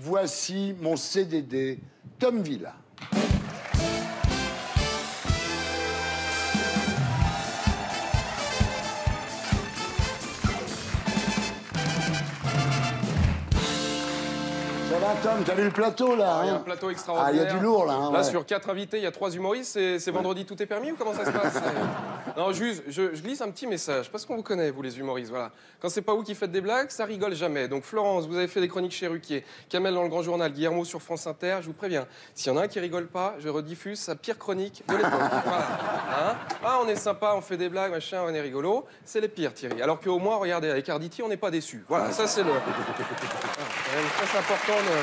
voici mon CDD, Tom Villa. Ça va, Tom? T'as vu le plateau, là? Il y a un plateau extraordinaire. Ah, il y a du lourd, là. Hein, là, ouais. sur 4 invités, il y a 3 humoristes. C'est vendredi, tout est permis ou comment ça se passe? Non, juste, je glisse un petit message, parce qu'on vous connaît, vous, les humoristes, voilà. Quand c'est pas vous qui faites des blagues, ça rigole jamais. Donc, Florence, vous avez fait des chroniques chez Ruquier, Kamel dans le Grand Journal, Guillermo sur France Inter, je vous préviens. S'il y en a un qui rigole pas, je rediffuse sa pire chronique de l'époque. Voilà. Hein? Ah, on est sympa, on fait des blagues, machin, on est rigolo. C'est les pires, Thierry. Alors qu'au moins, regardez, avec Arditi, on n'est pas déçus. Voilà, ça, c'est le... C'est important de...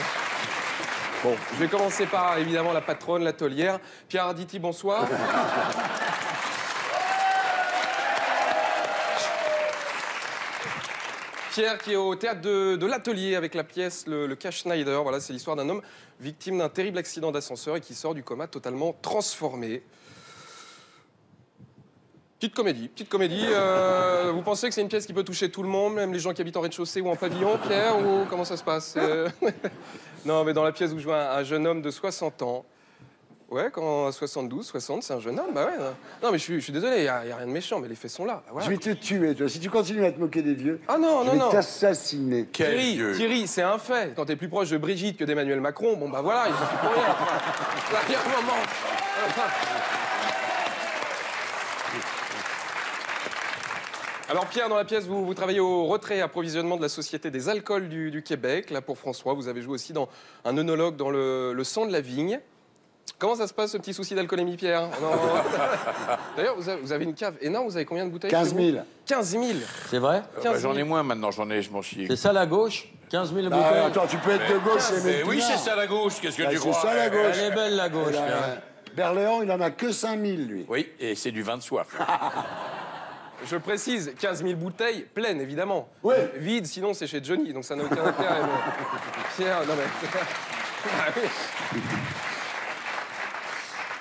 Bon, je vais commencer par, évidemment, la patronne, la taulière. Pierre Arditi, bonsoir. Pierre qui est au théâtre de l'Atelier avec la pièce Le cas Schneider. Voilà, c'est l'histoire d'un homme victime d'un terrible accident d'ascenseur et qui sort du coma totalement transformé. Petite comédie. Vous pensez que c'est une pièce qui peut toucher tout le monde, même les gens qui habitent en rez-de-chaussée ou en pavillon, Pierre, ou comment ça se passe? Non, mais dans la pièce, vous jouez un jeune homme de 60 ans. Ouais, quand 72, 60, c'est un jeune homme, bah ouais. Non, mais je suis désolé, il n'y a rien de méchant, mais les faits sont là. Voilà. Je vais te tuer, toi. Si tu continues à te moquer des vieux, ah non, je vais t'assassiner. Thierry, c'est un fait. Quand t'es plus proche de Brigitte que d'Emmanuel Macron, bon bah voilà, il ne fait pour rien. Là, il y a un moment. Alors Pierre, dans la pièce, vous travaillez au retrait et approvisionnement de la Société des alcools du Québec. Là, pour François, vous avez joué aussi dans un œnologue dans le sang de la vigne. Comment ça se passe, ce petit souci d'alcoolémie, Pierre? D'ailleurs, vous avez une cave énorme, vous avez combien de bouteilles? 15 000. 15 000. C'est vrai? J'en ai moins maintenant, je m'en chie. C'est ça la gauche? 15 000 bouteilles? Attends, tu peux être de gauche et mettre Oui, c'est ça la gauche, qu'est-ce que tu crois? C'est ça la gauche. Elle est belle la gauche. Berléand, il en a que 5 000, lui. Oui, et c'est du vin de soif. Je précise, 15 000 bouteilles pleines, évidemment. Oui. Vides, sinon c'est chez Johnny, donc ça n'a aucun intérêt. Mais... Pierre, non mais... Ah oui.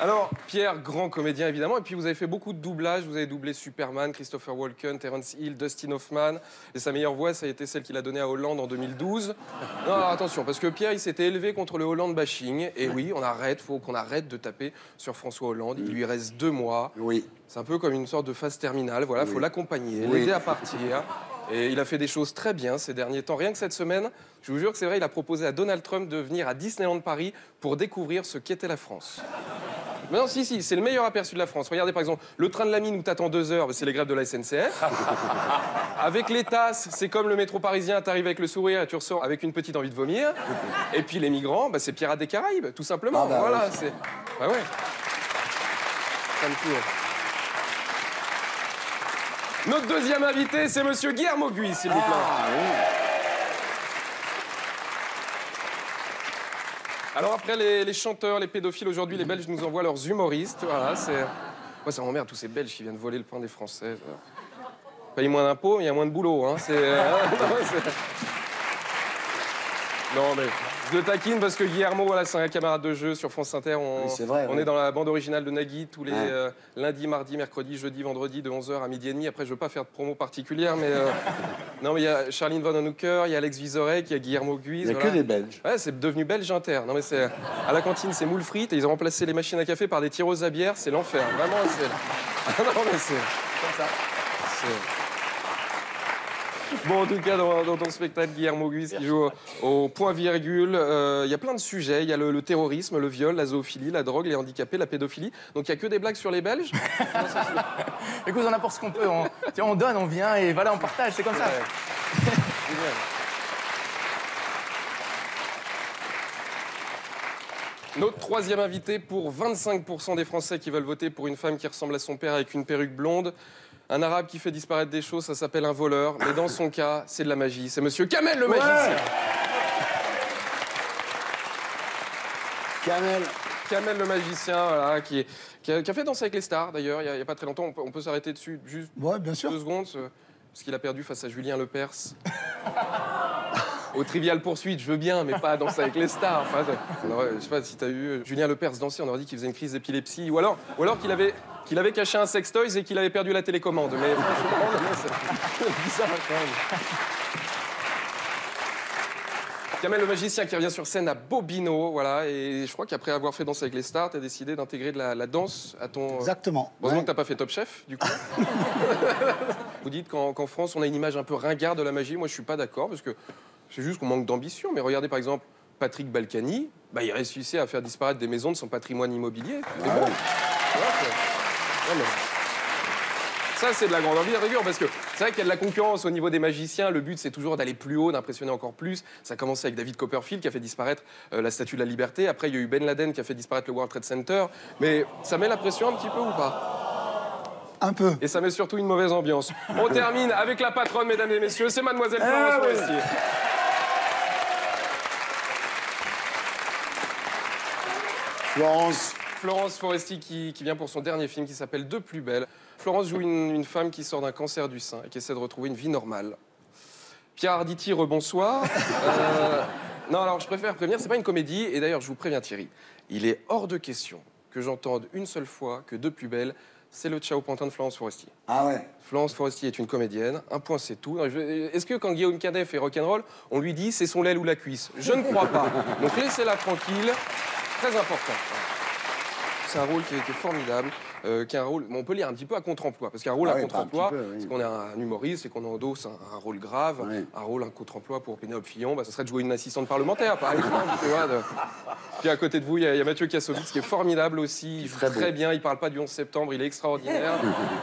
Alors, Pierre, grand comédien, évidemment, et puis vous avez fait beaucoup de doublages. Vous avez doublé Superman, Christopher Walken, Terence Hill, Dustin Hoffman. Et sa meilleure voix, ça a été celle qu'il a donnée à Hollande en 2012. Non, alors attention, parce que Pierre, il s'était élevé contre le Hollande bashing. Et oui, faut qu'on arrête de taper sur François Hollande. Il lui reste 2 mois. Oui. C'est un peu comme une sorte de phase terminale. Voilà, faut l'accompagner, Oui. l'aider à partir. Et il a fait des choses très bien ces derniers temps. Rien que cette semaine, je vous jure que c'est vrai, il a proposé à Donald Trump de venir à Disneyland Paris pour découvrir ce qu'était la France. Mais non, si, c'est le meilleur aperçu de la France. Regardez, par exemple, le train de la mine où t'attends 2 heures, c'est les grèves de la SNCF. Avec les tasses, c'est comme le métro parisien, t'arrives avec le sourire et tu ressors avec une petite envie de vomir. Et puis les migrants, c'est Pirates des Caraïbes, tout simplement. Ah bah, voilà, ouais. c'est... Bah ouais. Ça me tue. Notre deuxième invité, c'est monsieur Guillermo Guy, s'il vous plaît. Ah, oui. Alors après les chanteurs, les pédophiles, aujourd'hui les Belges nous envoient leurs humoristes. Voilà, c'est... Moi ça m'emmerde tous ces Belges qui viennent voler le pain des Français. Ils payent moins d'impôts, mais il y a moins de boulot. Hein. Non mais je le taquine parce que Guillermo, voilà, c'est un camarade de jeu sur France Inter. Oui, c'est vrai, on ouais. est dans la bande originale de Nagui tous les lundis, mardis, mercredis, jeudi, vendredi de 11h à 12h30. Après je veux pas faire de promo particulière, mais non mais il y a Charline Von Honecker, il y a Alex Vizorek, il y a Guillermo Guy. Il n'y a que des Belges. Ouais, c'est devenu belge inter. Non mais c'est à la cantine, c'est moules frites et ils ont remplacé les machines à café par des tireuses à bière. C'est l'enfer. Vraiment, c'est. Ah non mais c'est comme ça. Bon, en tout cas, dans ton spectacle, Guillermo Guy, qui joue au point-virgule, il y a plein de sujets. Il y a le terrorisme, le viol, la zoophilie, la drogue, les handicapés, la pédophilie. Donc, il n'y a que des blagues sur les Belges. Écoute, on apporte ce qu'on peut. On donne, on vient et voilà, on partage. C'est comme ça. Ouais. Notre troisième invité pour 25% des Français qui veulent voter pour une femme qui ressemble à son père avec une perruque blonde. Un arabe qui fait disparaître des choses, ça s'appelle un voleur. Mais dans son cas, c'est de la magie. C'est monsieur Kamel le magicien. Kamel le magicien, voilà, qui a fait Danser avec les stars, d'ailleurs, il n'y a pas très longtemps. On peut s'arrêter dessus juste bien sûr. 2 secondes, parce qu'il a perdu face à Julien Lepers. Au Trivial Poursuite, je veux bien, mais pas à Danser avec les stars. Enfin, alors, je sais pas si t'as eu Julien Lepers danser, on aurait dit qu'il faisait une crise d'épilepsie, ou alors qu'il avait caché un sextoys et qu'il avait perdu la télécommande. Mais franchement, c'est bizarre quand même. Kamel le magicien qui revient sur scène à Bobino, voilà. Et je crois qu'après avoir fait Danser avec les stars, t'as décidé d'intégrer de la danse à ton... Exactement. Heureusement Ouais. que t'as pas fait Top Chef, du coup. Vous dites qu'en France, on a une image un peu ringarde de la magie. Moi, je suis pas d'accord, parce que c'est juste qu'on manque d'ambition. Mais regardez, par exemple, Patrick Balkany, bah, il réussissait à faire disparaître des maisons de son patrimoine immobilier. Mais bon, voilà, non, mais... Ça, c'est de la grande envie de rigueur, parce que c'est vrai qu'il y a de la concurrence au niveau des magiciens. Le but, c'est toujours d'aller plus haut, d'impressionner encore plus. Ça a commencé avec David Copperfield, qui a fait disparaître la Statue de la Liberté. Après, il y a eu Ben Laden, qui a fait disparaître le World Trade Center. Mais ça met la pression un petit peu ou pas? Un peu. Et ça met surtout une mauvaise ambiance. On termine avec la patronne, mesdames et messieurs. C'est Mademoiselle Florence oui. Foresti. Florence Foresti qui vient pour son dernier film qui s'appelle De plus belle. Florence joue une femme qui sort d'un cancer du sein et qui essaie de retrouver une vie normale. Pierre Arditi, rebonsoir. Non, alors je préfère prévenir, c'est pas une comédie. Et d'ailleurs, je vous préviens Thierry, il est hors de question que j'entende une seule fois que De plus belle, c'est le Ciao Pantin de Florence Foresti. Ah ouais. Florence Foresti est une comédienne, un point c'est tout. Est-ce que quand Guillaume Canet fait rock'n'roll, on lui dit c'est son l'aile ou la cuisse? Je ne crois pas. Donc laissez-la tranquille, très important. C'est un rôle qui est formidable, qui est un rôle, on peut lire un petit peu à contre-emploi, parce qu'un rôle Ah à oui, contre-emploi, un petit peu, oui. c'est qu'on est un humoriste, c'est qu'on endosse un rôle grave, Oui. un rôle, un contre-emploi pour Pénélope Fillon, bah, ça serait de jouer une assistante parlementaire, par exemple. Tu vois, Puis à côté de vous, il y a Mathieu Kassovitz qui est formidable aussi, il joue Très très beau. bien, il parle pas du 11 septembre, il est extraordinaire.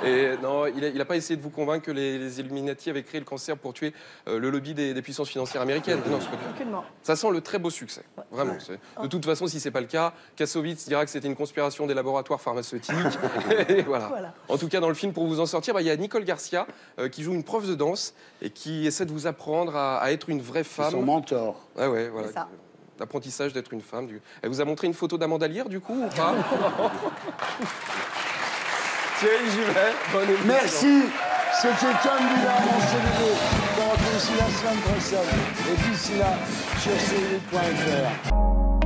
Et non, il n'a pas essayé de vous convaincre que les Illuminati avaient créé le cancer pour tuer le lobby des puissances financières américaines. Non, c'est pas du tout. Aucunement. Ça sent le très beau succès, vraiment. De toute façon, si c'est pas le cas, Kassovitz dira que c'était une conspiration des laboratoires pharmaceutiques. Et voilà. Voilà. En tout cas, dans le film, pour vous en sortir, bah, il y a Nicole Garcia qui joue une prof de danse et qui essaie de vous apprendre à être une vraie C'est son femme. mentor. Ah ouais, voilà. C'est ça. L'apprentissage d'être une femme. Elle vous a montré une photo d'Amanda Lear, du coup, ou pas? Thierry Givet, bonne émission. Merci. C'était Tom Villa, mon CDD. On se retrouve ici la semaine prochaine. Et d'ici là, sur cd.fr.